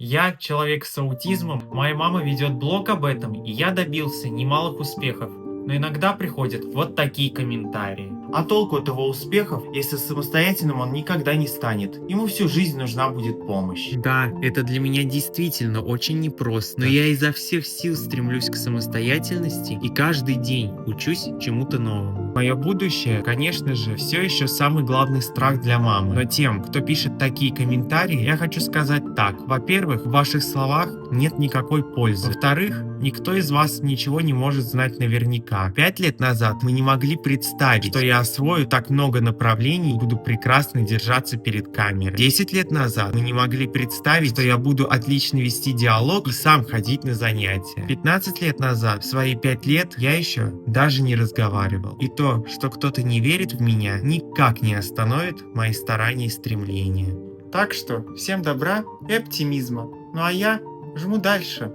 Я человек с аутизмом, моя мама ведет блог об этом, и я добился немалых успехов. Но иногда приходят вот такие комментарии. А толку от его успехов, если самостоятельным он никогда не станет? Ему всю жизнь нужна будет помощь. Да, это для меня действительно очень непросто, но я изо всех сил стремлюсь к самостоятельности и каждый день учусь чему-то новому. Мое будущее, конечно же, все еще самый главный страх для мамы. Но тем, кто пишет такие комментарии, я хочу сказать так. Во-первых, в ваших словах нет никакой пользы. Во-вторых, никто из вас ничего не может знать наверняка. 5 лет назад мы не могли представить, что я освою так много направлений и буду прекрасно держаться перед камерой. 10 лет назад мы не могли представить, что я буду отлично вести диалог и сам ходить на занятия. 15 лет назад, в свои 5 лет, я еще даже не разговаривал. И то, что кто-то не верит в меня, никак не остановит мои старания и стремления. Так что всем добра и оптимизма. Ну а я жму дальше.